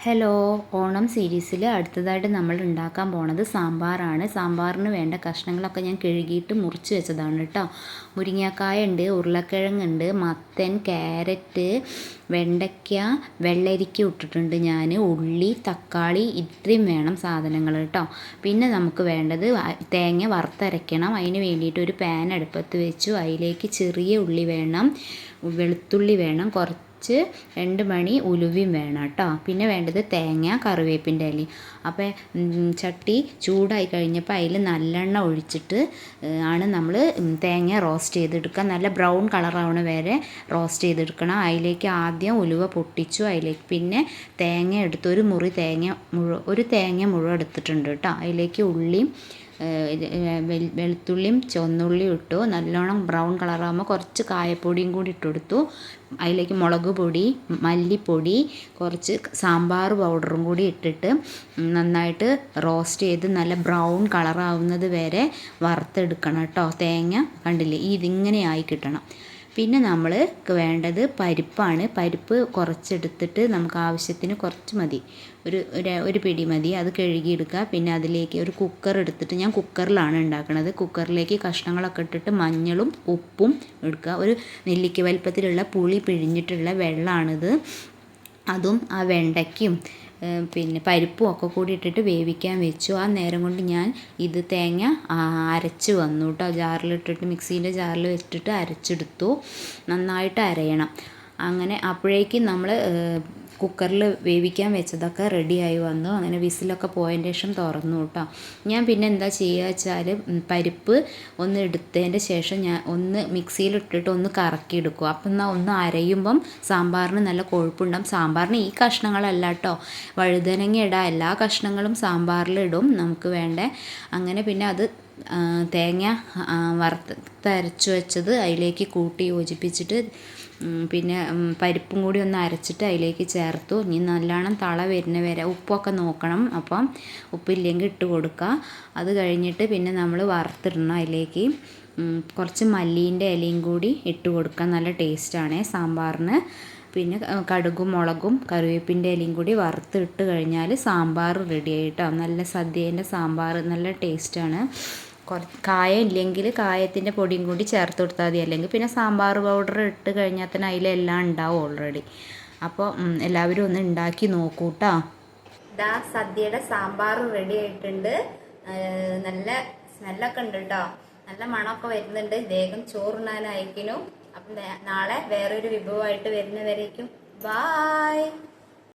Hello, Onam സീരീസിൽ അടുത്തതായിട്ട് നമ്മൾ ഉണ്ടാക്കാൻ പോണത് സാമ്പാറാണ്. സാമ്പാറിന് വേണ്ട കഷ്ണങ്ങളൊക്കെ ഞാൻ കഴുകിയിട്ട് മുറിച്ച് വെച്ചതാണ് കേട്ടോ. മുരിങ്ങക്കായ ഉണ്ട്, ഉരുളക്കിഴങ്ങുണ്ട്, മത്തൻ, ക്യാരറ്റ്, വെണ്ടയ്ക്ക, വെള്ളരിക്ക ഇട്ടിട്ടുണ്ട് ഞാൻ. ഉള്ളി, തക്കാളി ഇത്രയും വേണം സാധനങ്ങൾ കേട്ടോ. പിന്നെ നമുക്ക് വേണ്ടത് തേങ്ങ വറുത്തരയ്ക്കണം. അതിന് വേണ്ടിയിട്ട് ഒരു പാൻ അടുപ്പത്ത് വെച്ചു. അതിലേക്ക് ചെറിയ ഉള്ളി വേണം, വെളുത്തുള്ളി വേണം, കുറച്ച് 2 മണി ഉലുവയും വേണം കേട്ടോ. പിന്നെ വേണ്ടത് തേങ്ങ, കറിവേപ്പിൻ്റെ ഇലയും. അപ്പോൾ ചട്ടി ചൂടായി കഴിഞ്ഞപ്പോൾ അതിൽ നല്ലെണ്ണ ഒഴിച്ചിട്ട് ആണ് നമ്മൾ തേങ്ങ റോസ്റ്റ് ചെയ്തെടുക്കുക. നല്ല ബ്രൗൺ കളറാവണ വരെ റോസ്റ്റ് ചെയ്തെടുക്കണം. അതിലേക്ക് ആദ്യം ഉലുവ പൊട്ടിച്ചു. അതിലേക്ക് പിന്നെ തേങ്ങ എടുത്ത് ഒരു തേങ്ങ മുഴുവൻ എടുത്തിട്ടുണ്ട് കേട്ടോ. അതിലേക്ക് ഉള്ളിയും വെളുത്തുള്ളിയും ചുവന്നുള്ളിയും ഇട്ടു. നല്ലോണം ബ്രൗൺ കളറാകുമ്പോൾ കുറച്ച് കായപ്പൊടിയും കൂടി ഇട്ടുകൊടുത്തു. അതിലേക്ക് മുളക് പൊടി, മല്ലിപ്പൊടി, കുറച്ച് സാമ്പാർ പൗഡറും കൂടി ഇട്ടിട്ട് നന്നായിട്ട് റോസ്റ്റ് ചെയ്ത് നല്ല ബ്രൗൺ കളറാവുന്നത് വരെ വറുത്തെടുക്കണം കേട്ടോ. തേങ്ങ കണ്ടില്ലേ, ഇതിങ്ങനെ ആയി കിട്ടണം. പിന്നെ നമ്മൾക്ക് വേണ്ടത് പരിപ്പാണ്. പരിപ്പ് കുറച്ചെടുത്തിട്ട് നമുക്ക് ആവശ്യത്തിന് കുറച്ച് മതി, ഒരു പിടി മതി. അത് കഴുകിയെടുക്കുക. പിന്നെ അതിലേക്ക് ഒരു കുക്കർ എടുത്തിട്ട്, ഞാൻ കുക്കറിലാണ് ഉണ്ടാക്കുന്നത്. കുക്കറിലേക്ക് കഷ്ണങ്ങളൊക്കെ ഇട്ടിട്ട് മഞ്ഞളും ഉപ്പും എടുക്കുക. ഒരു നെല്ലിക്ക വലിപ്പത്തിലുള്ള പുളി പിഴിഞ്ഞിട്ടുള്ള വെള്ളമാണിത്. അതും ആ വെണ്ടയ്ക്കും പിന്നെ പരിപ്പും ഒക്കെ കൂടി ഇട്ടിട്ട് വേവിക്കാൻ വെച്ചു. ആ നേരം കൊണ്ട് ഞാൻ ഇത് തേങ്ങ അരച്ച് വന്നു കേട്ടോ. ജാറിലിട്ടിട്ട് മിക്സീൻ്റെ ജാറിൽ വെച്ചിട്ട് അരച്ചെടുത്തു. നന്നായിട്ട് അരയണം. അങ്ങനെ അപ്പോഴേക്കും നമ്മൾ കുക്കറിൽ വേവിക്കാൻ വെച്ചതൊക്കെ റെഡിയായി വന്നു. അങ്ങനെ വിസിലൊക്കെ പോയതിന് ശേഷം തുറന്നു കേട്ടോ. ഞാൻ പിന്നെ എന്താ ചെയ്യുക വെച്ചാൽ പരിപ്പ് ഒന്ന് എടുത്തതിൻ്റെ ശേഷം ഞാൻ ഒന്ന് മിക്സിയിലിട്ടിട്ട് ഒന്ന് കറക്കിയെടുക്കും. അപ്പം എന്നാൽ ഒന്ന് അരയുമ്പം സാമ്പാറിന് നല്ല കൊഴുപ്പുണ്ടാകും. സാമ്പാറിന് ഈ കഷ്ണങ്ങളല്ല കേട്ടോ, വഴുതനങ്ങ ഇടാം. എല്ലാ കഷ്ണങ്ങളും സാമ്പാറിലിടും നമുക്ക് വേണ്ടേ. അങ്ങനെ പിന്നെ അത് തേങ്ങ വറുത്തരച്ച് വെച്ചത് അതിലേക്ക് കൂട്ടി യോജിപ്പിച്ചിട്ട് പിന്നെ പരിപ്പും കൂടി ഒന്ന് അരച്ചിട്ട് അതിലേക്ക് ചേർത്തു. ഇനി നല്ലോണം തള വരുന്ന വരെ ഉപ്പൊക്കെ നോക്കണം. അപ്പം ഉപ്പില്ലെങ്കിൽ ഇട്ട് കൊടുക്കുക. അത് കഴിഞ്ഞിട്ട് പിന്നെ നമ്മൾ വറുത്തിടണം. അതിലേക്ക് കുറച്ച് മല്ലീൻ്റെ ഇലയും കൂടി ഇട്ട് കൊടുക്കുക. നല്ല ടേസ്റ്റാണ് സാമ്പാറിന്. പിന്നെ കടുകും മുളകും കറിവേപ്പിൻ്റെ ഇലയും കൂടി വറുത്തിട്ട് കഴിഞ്ഞാൽ സാമ്പാർ റെഡി ആയിട്ടോ. നല്ല സദ്യേൻ്റെ സാമ്പാർ നല്ല ടേസ്റ്റാണ്. കായം ഇല്ലെങ്കിൽ കായത്തിൻ്റെ പൊടിയും കൂടി ചേർത്ത് കൊടുത്താൽ മതി. അല്ലെങ്കിൽ പിന്നെ സാമ്പാർ പൗഡർ ഇട്ട് കഴിഞ്ഞാൽ തന്നെ അതിലെല്ലാം ഉണ്ടാവും ഓൾറെഡി. അപ്പോൾ എല്ലാവരും ഒന്ന് ഉണ്ടാക്കി നോക്കൂ കേട്ടോ. ഇതാ സദ്യയുടെ സാമ്പാർ റെഡി ആയിട്ടുണ്ട്. നല്ല സ്മെല്ലൊക്കെ ഉണ്ട് കേട്ടോ. നല്ല മണമൊക്കെ വരുന്നുണ്ട്. വേഗം ചോറുണ്ണാനായിരിക്കുന്നു. അപ്പം നാളെ വേറൊരു വിഭവമായിട്ട് വരുന്നവരേക്കും ബായ്.